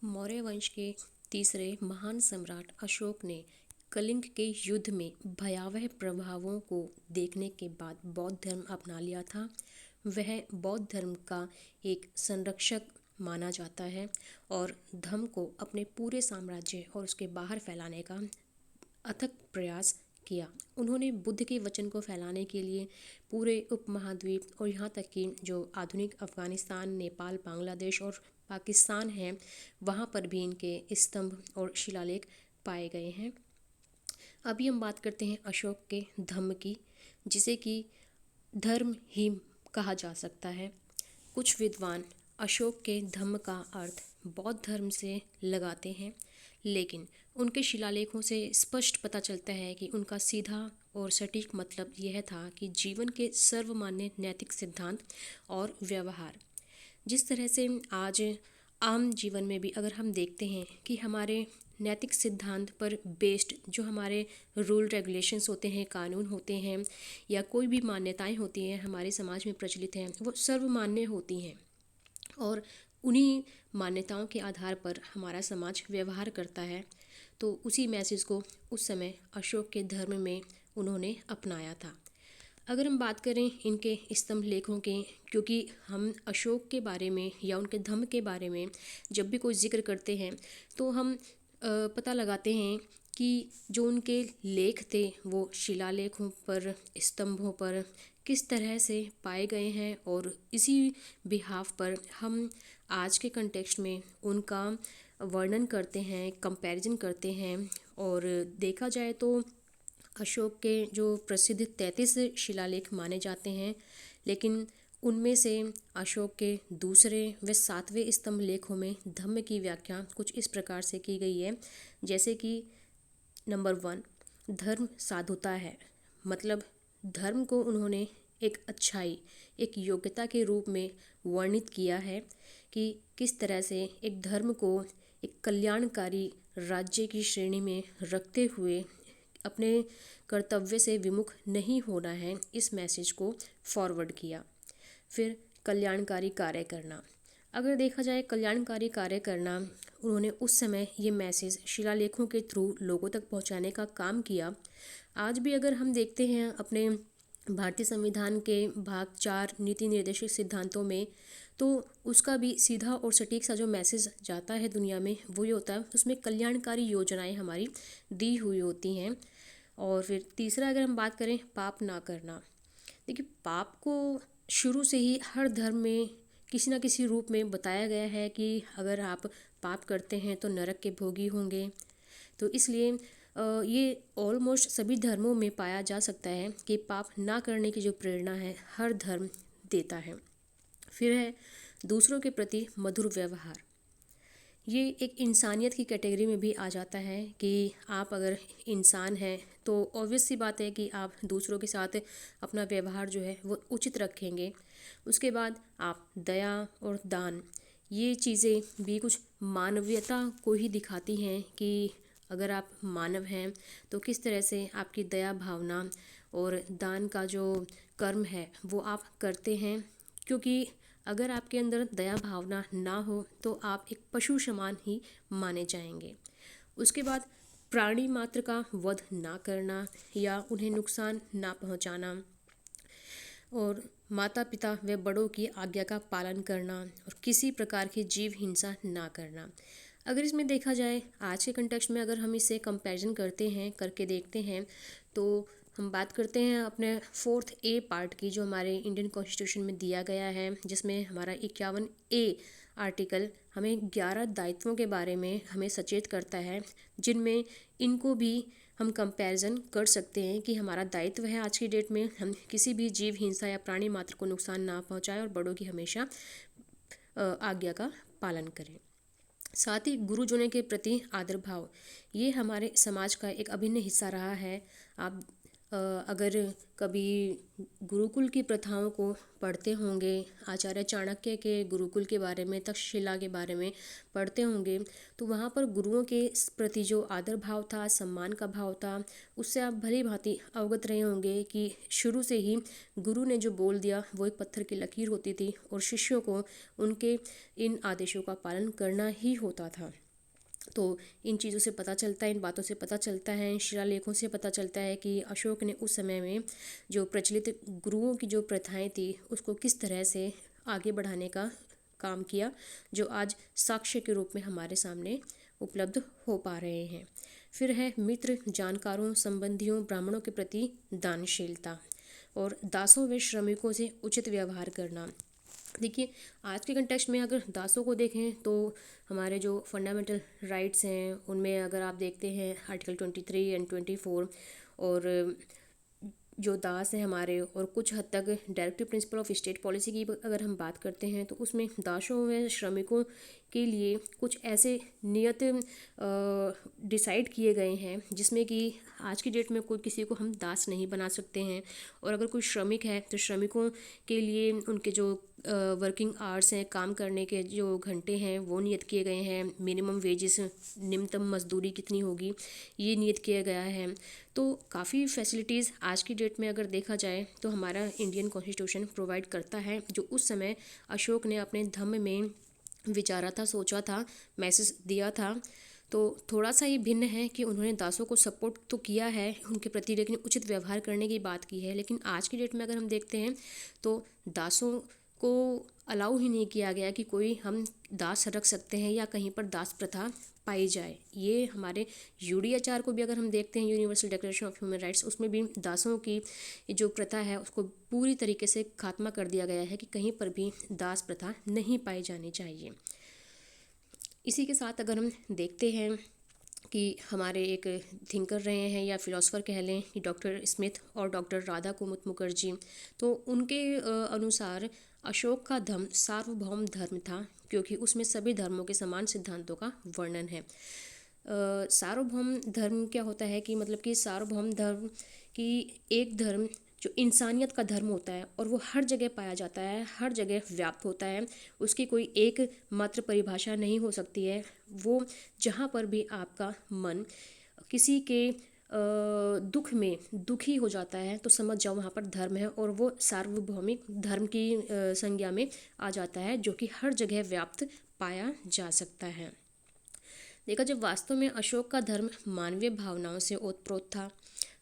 मौर्य वंश के तीसरे महान सम्राट अशोक ने कलिंग के युद्ध में भयावह प्रभावों को देखने के बाद बौद्ध धर्म अपना लिया था। वह बौद्ध धर्म का एक संरक्षक माना जाता है और धर्म को अपने पूरे साम्राज्य और उसके बाहर फैलाने का अथक प्रयास किया। उन्होंने बुद्ध के वचन को फैलाने के लिए पूरे उपमहाद्वीप और यहाँ तक कि जो आधुनिक अफ़गानिस्तान, नेपाल, बांग्लादेश और पाकिस्तान है, वहाँ पर भी इनके स्तंभ और शिलालेख पाए गए हैं। अभी हम बात करते हैं अशोक के धम्म की, जिसे कि धर्म ही कहा जा सकता है। कुछ विद्वान अशोक के धम्म का अर्थ बौद्ध धर्म से लगाते हैं, लेकिन उनके शिलालेखों से स्पष्ट पता चलता है कि उनका सीधा और सटीक मतलब यह था कि जीवन के सर्वमान्य नैतिक सिद्धांत और व्यवहार। जिस तरह से आज आम जीवन में भी अगर हम देखते हैं कि हमारे नैतिक सिद्धांत पर बेस्ड जो हमारे रूल रेगुलेशंस होते हैं, कानून होते हैं या कोई भी मान्यताएं होती हैं हमारे समाज में प्रचलित हैं, वो सर्वमान्य होती हैं और उन्हीं मान्यताओं के आधार पर हमारा समाज व्यवहार करता है। तो उसी मैसेज को उस समय अशोक के धर्म में उन्होंने अपनाया था। अगर हम बात करें इनके स्तंभ लेखों के, क्योंकि हम अशोक के बारे में या उनके धम्म के बारे में जब भी कोई जिक्र करते हैं तो हम पता लगाते हैं कि जो उनके लेख थे वो शिलालेखों पर, स्तंभों पर किस तरह से पाए गए हैं और इसी बिहाफ पर हम आज के कंटेक्स्ट में उनका वर्णन करते हैं, कंपैरिजन करते हैं। और देखा जाए तो अशोक के जो प्रसिद्ध 33 शिलालेख माने जाते हैं, लेकिन उनमें से अशोक के दूसरे व 7वें स्तंभ लेखों में धम्म की व्याख्या कुछ इस प्रकार से की गई है, जैसे कि नंबर 1, धर्म साधुता है। मतलब धर्म को उन्होंने एक अच्छाई, एक योग्यता के रूप में वर्णित किया है कि किस तरह से एक धर्म को एक कल्याणकारी राज्य की श्रेणी में रखते हुए अपने कर्तव्य से विमुख नहीं होना है, इस मैसेज को फॉरवर्ड किया। फिर कल्याणकारी कार्य करना। अगर देखा जाए कल्याणकारी कार्य करना, उन्होंने उस समय ये मैसेज शिलालेखों के थ्रू लोगों तक पहुंचाने का काम किया। आज भी अगर हम देखते हैं अपने भारतीय संविधान के भाग 4 नीति निर्देशक सिद्धांतों में, तो उसका भी सीधा और सटीक सा जो मैसेज जाता है दुनिया में वो ये होता है, उसमें कल्याणकारी योजनाएं हमारी दी हुई होती हैं। और फिर तीसरा अगर हम बात करें पाप ना करना। देखिए, पाप को शुरू से ही हर धर्म में किसी न किसी रूप में बताया गया है कि अगर आप पाप करते हैं तो नरक के भोगी होंगे। तो इसलिए ये ऑलमोस्ट सभी धर्मों में पाया जा सकता है कि पाप ना करने की जो प्रेरणा है हर धर्म देता है। फिर है दूसरों के प्रति मधुर व्यवहार। ये एक इंसानियत की कैटेगरी में भी आ जाता है कि आप अगर इंसान हैं तो ऑब्वियस सी बात है कि आप दूसरों के साथ अपना व्यवहार जो है वो उचित रखेंगे। उसके बाद आप दया और दान, ये चीज़ें भी कुछ मानवीयता को ही दिखाती हैं कि अगर आप मानव हैं तो किस तरह से आपकी दया भावना और दान का जो कर्म है वो आप करते हैं। क्योंकि अगर आपके अंदर दया भावना ना हो तो आप एक पशु समान ही माने जाएंगे। उसके बाद प्राणी मात्र का वध ना करना या उन्हें नुकसान ना पहुंचाना, और माता पिता व बड़ों की आज्ञा का पालन करना और किसी प्रकार की जीव हिंसा ना करना। अगर इसमें देखा जाए आज के कंटेक्स्ट में, अगर हम इसे कंपैरिजन करके देखते हैं तो हम बात करते हैं अपने 4th A पार्ट की, जो हमारे इंडियन कॉन्स्टिट्यूशन में दिया गया है, जिसमें हमारा 51A आर्टिकल हमें 11 दायित्वों के बारे में हमें सचेत करता है, जिनमें इनको भी हम कंपैरिजन कर सकते हैं कि हमारा दायित्व है आज की डेट में हम किसी भी जीव हिंसा या प्राणी मात्र को नुकसान ना पहुंचाएं और बड़ों की हमेशा आज्ञा का पालन करें। साथ ही गुरुजनों के प्रति आदर भाव, ये हमारे समाज का एक अभिन्न हिस्सा रहा है। आप अगर कभी गुरुकुल की प्रथाओं को पढ़ते होंगे, आचार्य चाणक्य के गुरुकुल के बारे में, तक्षशिला के बारे में पढ़ते होंगे, तो वहाँ पर गुरुओं के प्रति जो आदर भाव था, सम्मान का भाव था, उससे आप भली भांति अवगत रहे होंगे कि शुरू से ही गुरु ने जो बोल दिया वो एक पत्थर की लकीर होती थी और शिष्यों को उनके इन आदेशों का पालन करना ही होता था। तो इन चीज़ों से पता चलता है, इन बातों से पता चलता है, इन शिलालेखों से पता चलता है कि अशोक ने उस समय में जो प्रचलित गुरुओं की जो प्रथाएं थी उसको किस तरह से आगे बढ़ाने का काम किया, जो आज साक्ष्य के रूप में हमारे सामने उपलब्ध हो पा रहे हैं। फिर है मित्र, जानकारों, संबंधियों, ब्राह्मणों के प्रति दानशीलता और दासों व श्रमिकों से उचित व्यवहार करना। देखिए, आज के कंटेक्स्ट में अगर दासों को देखें तो हमारे जो फंडामेंटल राइट्स हैं उनमें अगर आप देखते हैं आर्टिकल 23 एंड 24, और जो दास हैं हमारे, और कुछ हद तक directive principle of state policy की अगर हम बात करते हैं तो उसमें दासों व श्रमिकों के लिए कुछ ऐसे नियत डिसाइड किए गए हैं जिसमें कि आज की डेट में कोई किसी को हम दास नहीं बना सकते हैं। और अगर कोई श्रमिक है तो श्रमिकों के लिए उनके जो वर्किंग आवर्स हैं, काम करने के जो घंटे हैं वो नियत किए गए हैं। मिनिमम वेजेस, न्यूनतम मजदूरी कितनी होगी, ये नियत किया गया है। तो काफ़ी फैसिलिटीज़ आज की डेट में अगर देखा जाए तो हमारा इंडियन कॉन्स्टिट्यूशन प्रोवाइड करता है, जो उस समय अशोक ने अपने धम्म में विचारा था, सोचा था, मैसेज दिया था। तो थोड़ा सा ये भिन्न है कि उन्होंने दासों को सपोर्ट तो किया है उनके प्रति, लेकिन उचित व्यवहार करने की बात की है। लेकिन आज की डेट में अगर हम देखते हैं तो दासों को अलाउ ही नहीं किया गया कि कोई हम दास रख सकते हैं या कहीं पर दास प्रथा पाई जाए। ये हमारे यूडीएचआर को भी अगर हम देखते हैं, universal declaration of human rights, उसमें भी दासों की जो प्रथा है उसको पूरी तरीके से खात्मा कर दिया गया है कि कहीं पर भी दास प्रथा नहीं पाई जानी चाहिए। इसी के साथ अगर हम देखते हैं कि हमारे एक थिंकर रहे हैं या फिलोसोफर कह लें कि डॉक्टर स्मिथ और डॉक्टर राधा कुमुद मुखर्जी, तो उनके अनुसार अशोक का धर्म सार्वभौम धर्म था क्योंकि उसमें सभी धर्मों के समान सिद्धांतों का वर्णन है। सार्वभौम धर्म क्या होता है कि मतलब कि सार्वभौम धर्म की एक धर्म जो इंसानियत का धर्म होता है और वो हर जगह पाया जाता है, हर जगह व्याप्त होता है, उसकी कोई एक मात्र परिभाषा नहीं हो सकती है। वो जहाँ पर भी आपका मन किसी के दुख में दुखी हो जाता है तो समझ जाओ वहाँ पर धर्म है, और वो सार्वभौमिक धर्म की संज्ञा में आ जाता है, जो कि हर जगह व्याप्त पाया जा सकता है। देखा, जब वास्तव में अशोक का धर्म मानवीय भावनाओं से ओतप्रोत था।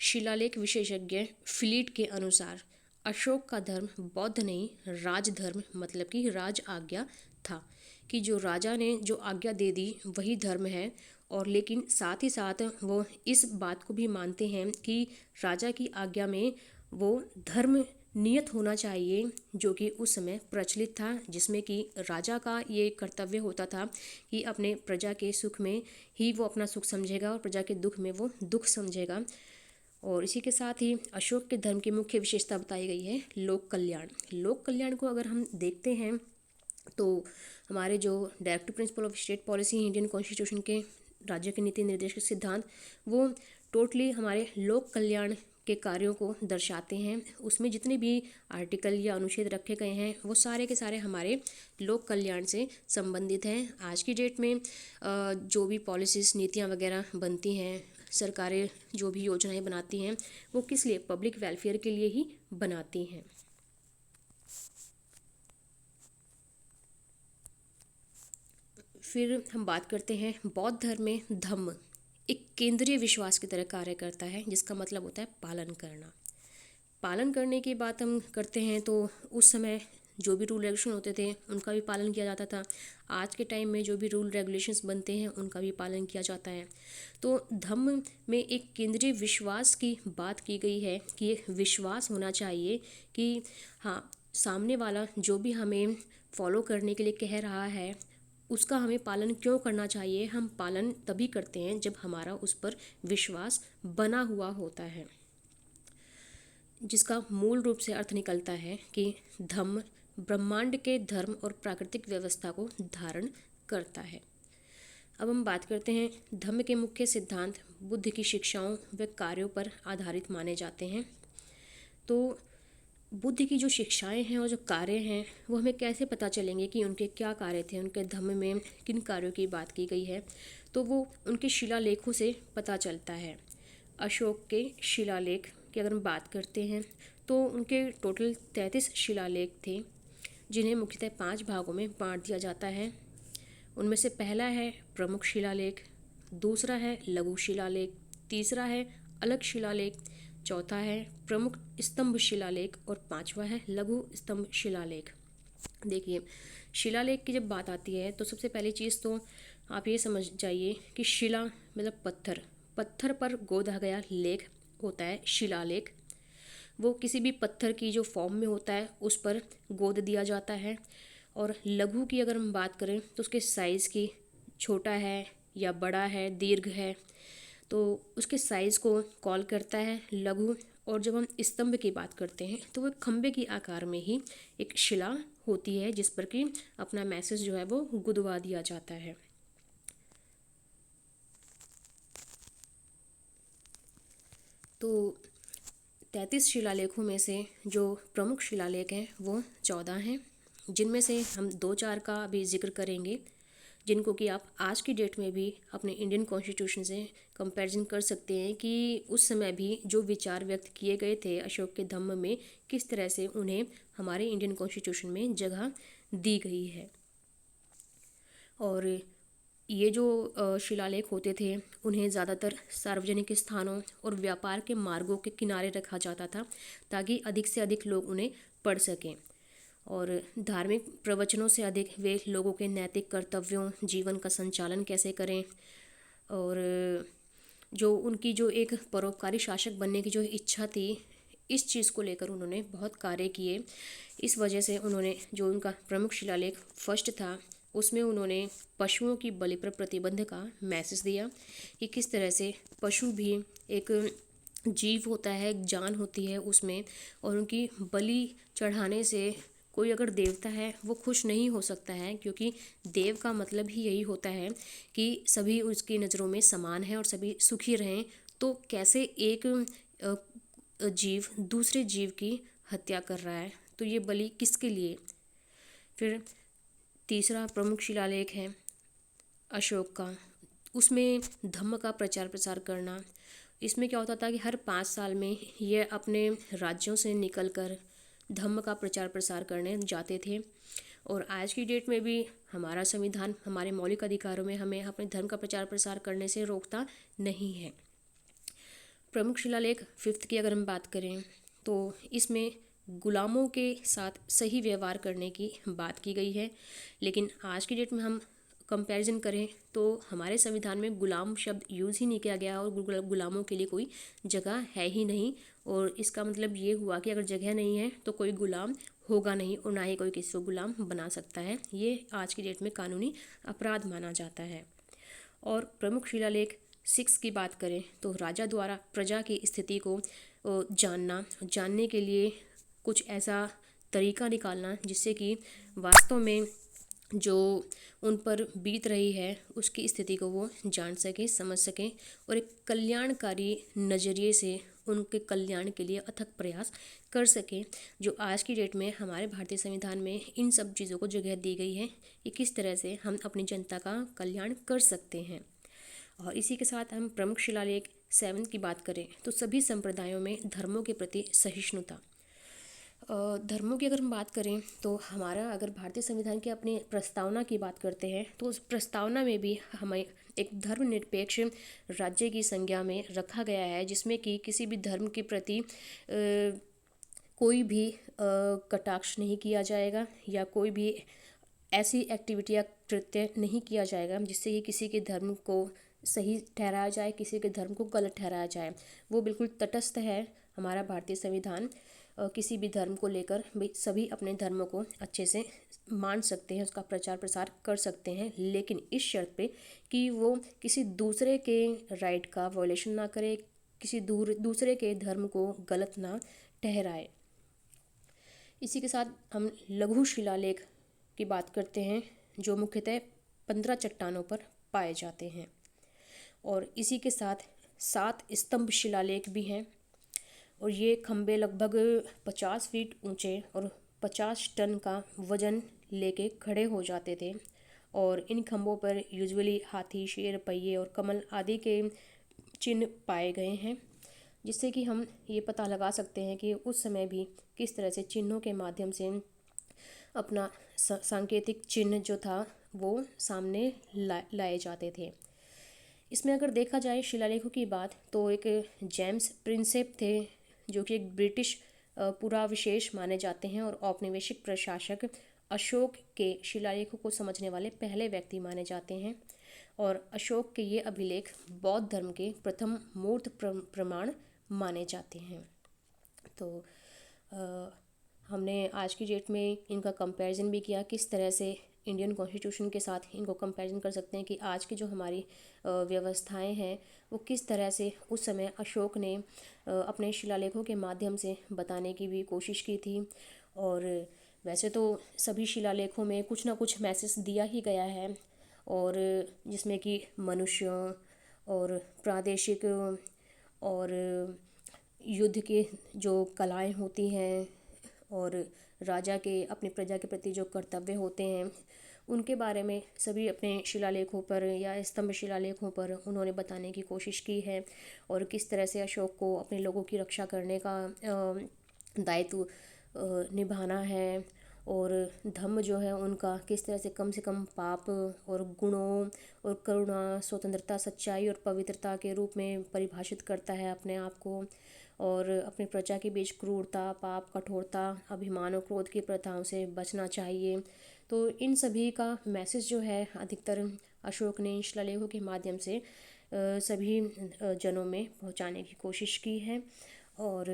शिलालेख विशेषज्ञ फिलीट के अनुसार अशोक का धर्म बौद्ध नहीं, राजधर्म मतलब कि राज आज्ञा था, कि जो राजा ने जो आज्ञा दे दी वही धर्म है। और लेकिन साथ ही साथ वो इस बात को भी मानते हैं कि राजा की आज्ञा में वो धर्म नियत होना चाहिए जो कि उस समय प्रचलित था, जिसमें कि राजा का ये कर्तव्य होता था कि अपने प्रजा के सुख में ही वो अपना सुख समझेगा और प्रजा के दुख में वो दुख समझेगा। और इसी के साथ ही अशोक के धर्म की मुख्य विशेषता बताई गई है लोक कल्याण। लोक कल्याण को अगर हम देखते हैं तो हमारे जो directive principle of state policy Indian constitution के राज्य के नीति निर्देशक सिद्धांत, वो टोटली हमारे लोक कल्याण के कार्यों को दर्शाते हैं। उसमें जितने भी आर्टिकल या अनुच्छेद रखे गए हैं वो सारे के सारे हमारे लोक कल्याण से संबंधित हैं। आज की डेट में जो भी पॉलिसीज़, नीतियाँ वगैरह बनती हैं, सरकारें जो भी योजनाएं बनाती हैं, वो किस लिए, पब्लिक वेलफेयर के लिए ही बनाती हैं। फिर हम बात करते हैं बौद्ध धर्म में धम्म एक केंद्रीय विश्वास की तरह कार्य करता है, जिसका मतलब होता है पालन करना। पालन करने की बात हम करते हैं तो उस समय जो भी रूल रेगुलेशन होते थे उनका भी पालन किया जाता था। आज के टाइम में जो भी रूल रेगुलेशंस बनते हैं उनका भी पालन किया जाता है। तो धम्म में एक केंद्रीय विश्वास की बात की गई है कि एक विश्वास होना चाहिए कि हाँ, सामने वाला जो भी हमें फॉलो करने के लिए कह रहा है उसका हमें पालन क्यों करना चाहिए। हम पालन तभी करते हैं जब हमारा उस पर विश्वास बना हुआ होता है, जिसका मूल रूप से अर्थ निकलता है कि धम्म ब्रह्मांड के धर्म और प्राकृतिक व्यवस्था को धारण करता है। अब हम बात करते हैं धम्म के मुख्य सिद्धांत बुद्ध की शिक्षाओं व कार्यों पर आधारित माने जाते हैं। तो बुद्ध की जो शिक्षाएं हैं और जो कार्य हैं वो हमें कैसे पता चलेंगे कि उनके क्या कार्य थे, उनके धम्म में किन कार्यों की बात की गई है, तो वो उनके शिलालेखों से पता चलता है। अशोक के शिलालेख की अगर हम बात करते हैं तो उनके टोटल 33 शिलालेख थे, जिन्हें मुख्यतः 5 भागों में बांट दिया जाता है। उनमें से पहला है प्रमुख शिलालेख, दूसरा है लघु शिलालेख, तीसरा है अलग शिलालेख, चौथा है प्रमुख स्तंभ शिलालेख और पांचवा है लघु स्तंभ शिलालेख। देखिए, शिलालेख की जब बात आती है तो सबसे पहली चीज़ तो आप ये समझ जाइए कि शिला मतलब पत्थर, पत्थर पर गोदा गया लेख होता है शिलालेख। वो किसी भी पत्थर की जो फॉर्म में होता है उस पर गोद दिया जाता है। और लघु की अगर हम बात करें तो उसके साइज़ की छोटा है या बड़ा है, दीर्घ है, तो उसके साइज़ को कॉल करता है लघु। और जब हम स्तंभ की बात करते हैं तो वो खंबे की आकार में ही एक शिला होती है जिस पर कि अपना मैसेज जो है वो गुदवा दिया जाता है। तो 33 शिलालेखों में से जो प्रमुख शिलालेख हैं वो 14 हैं, जिनमें से हम 2-4 का भी जिक्र करेंगे, जिनको कि आप आज की डेट में भी अपने इंडियन कॉन्स्टिट्यूशन से कंपैरिजन कर सकते हैं कि उस समय भी जो विचार व्यक्त किए गए थे अशोक के धम्म में, किस तरह से उन्हें हमारे इंडियन कॉन्स्टिट्यूशन में जगह दी गई है। और ये जो शिलालेख होते थे उन्हें ज़्यादातर सार्वजनिक स्थानों और व्यापार के मार्गों के किनारे रखा जाता था ताकि अधिक से अधिक लोग उन्हें पढ़ सकें। और धार्मिक प्रवचनों से अधिक वे लोगों के नैतिक कर्तव्यों, जीवन का संचालन कैसे करें, और जो उनकी जो एक परोपकारी शासक बनने की जो इच्छा थी, इस चीज़ को लेकर उन्होंने बहुत कार्य किए। इस वजह से उन्होंने जो उनका प्रमुख शिलालेख फर्स्ट था उसमें उन्होंने पशुओं की बलि पर प्रतिबंध का मैसेज दिया कि किस तरह से पशु भी एक जीव होता है, एक जान होती है उसमें, और उनकी बलि चढ़ाने से कोई अगर देवता है वो खुश नहीं हो सकता है, क्योंकि देव का मतलब ही यही होता है कि सभी उसकी नज़रों में समान हैं और सभी सुखी रहें। तो कैसे एक जीव दूसरे जीव की हत्या कर रहा है, तो ये बलि किसके लिए। फिर तीसरा प्रमुख शिलालेख है अशोक का, उसमें धम्म का प्रचार प्रसार करना। इसमें क्या होता था कि हर 5 साल में ये अपने राज्यों से निकलकर धम्म का प्रचार प्रसार करने जाते थे। और आज की डेट में भी हमारा संविधान हमारे मौलिक अधिकारों में हमें अपने धर्म का प्रचार प्रसार करने से रोकता नहीं है। प्रमुख शिलालेख 5th की अगर हम बात करें तो इसमें गुलामों के साथ सही व्यवहार करने की बात की गई है। लेकिन आज की डेट में हम कंपैरिजन करें तो हमारे संविधान में गुलाम शब्द यूज़ ही नहीं किया गया और गुलामों के लिए कोई जगह है ही नहीं। और इसका मतलब ये हुआ कि अगर जगह नहीं है तो कोई गुलाम होगा नहीं और ना ही कोई किसी को गुलाम बना सकता है। ये आज की डेट में कानूनी अपराध माना जाता है। और प्रमुख शिलालेख 6 की बात करें तो राजा द्वारा प्रजा की स्थिति को जानने के लिए कुछ ऐसा तरीका निकालना जिससे कि वास्तव में जो उन पर बीत रही है उसकी स्थिति को वो जान सकें, समझ सकें और एक कल्याणकारी नज़रिए से उनके कल्याण के लिए अथक प्रयास कर सकें। जो आज की डेट में हमारे भारतीय संविधान में इन सब चीज़ों को जगह दी गई है कि किस तरह से हम अपनी जनता का कल्याण कर सकते हैं। और इसी के साथ हम प्रमुख शिलालेख 7 की बात करें तो सभी संप्रदायों में धर्मों के प्रति सहिष्णुता। धर्मों की अगर हम बात करें तो हमारा अगर भारतीय संविधान की अपनी प्रस्तावना की बात करते हैं तो उस प्रस्तावना में भी हमें एक धर्मनिरपेक्ष राज्य की संज्ञा में रखा गया है, जिसमें कि किसी भी धर्म के प्रति कोई भी कटाक्ष नहीं किया जाएगा या कोई भी ऐसी एक्टिविटी या कृत्य नहीं किया जाएगा जिससे कि किसी के धर्म को सही ठहराया जाए, किसी के धर्म को गलत ठहराया जाए। वो बिल्कुल तटस्थ है हमारा भारतीय संविधान। किसी भी धर्म को लेकर सभी अपने धर्म को अच्छे से मान सकते हैं, उसका प्रचार प्रसार कर सकते हैं, लेकिन इस शर्त पे कि वो किसी दूसरे के राइट का वायलेशन ना करे, किसी दूसरे के धर्म को गलत ना ठहराए। इसी के साथ हम लघु शिलालेख की बात करते हैं जो मुख्यतः 15 चट्टानों पर पाए जाते हैं। और इसी के साथ 7 स्तंभ शिलालेख भी हैं और ये खंबे लगभग 50 फीट ऊंचे और 50 टन का वजन लेके खड़े हो जाते थे। और इन खंभों पर यूजुअली हाथी, शेर, पहिए और कमल आदि के चिन्ह पाए गए हैं, जिससे कि हम ये पता लगा सकते हैं कि उस समय भी किस तरह से चिन्हों के माध्यम से अपना सांकेतिक चिन्ह जो था वो सामने लाए जाते थे। इसमें अगर देखा जाए शिलालेखों की बात, तो एक जेम्स प्रिंसेप थे जो कि एक ब्रिटिश पुराविशेष माने जाते हैं और औपनिवेशिक प्रशासक अशोक के शिलालेखों को समझने वाले पहले व्यक्ति माने जाते हैं। और अशोक के ये अभिलेख बौद्ध धर्म के प्रथम मूर्त प्रमाण माने जाते हैं। तो हमने आज की डेट में इनका कंपैरिजन भी किया, किस तरह से इंडियन कॉन्स्टिट्यूशन के साथ इनको कंपैरिजन कर सकते हैं कि आज की जो हमारी व्यवस्थाएं हैं वो किस तरह से उस समय अशोक ने अपने शिलालेखों के माध्यम से बताने की भी कोशिश की थी। और वैसे तो सभी शिलालेखों में कुछ ना कुछ मैसेज दिया ही गया है, और जिसमें कि मनुष्यों और प्रादेशिक और युद्ध के जो कलाएं होती हैं और राजा के अपनी प्रजा के प्रति जो कर्तव्य होते हैं उनके बारे में सभी अपने शिलालेखों पर या स्तंभ शिलालेखों पर उन्होंने बताने की कोशिश की है। और किस तरह से अशोक को अपने लोगों की रक्षा करने का दायित्व निभाना है, और धम्म जो है उनका किस तरह से कम पाप और गुणों और करुणा, स्वतंत्रता, सच्चाई और पवित्रता के रूप में परिभाषित करता है अपने आप को। और अपनी प्रजा के बीच क्रूरता, पाप, कठोरता, अभिमान और क्रोध की प्रथाओं से बचना चाहिए। तो इन सभी का मैसेज जो है अधिकतर अशोक ने इन शिलालेखों के माध्यम से सभी जनों में पहुंचाने की कोशिश की है। और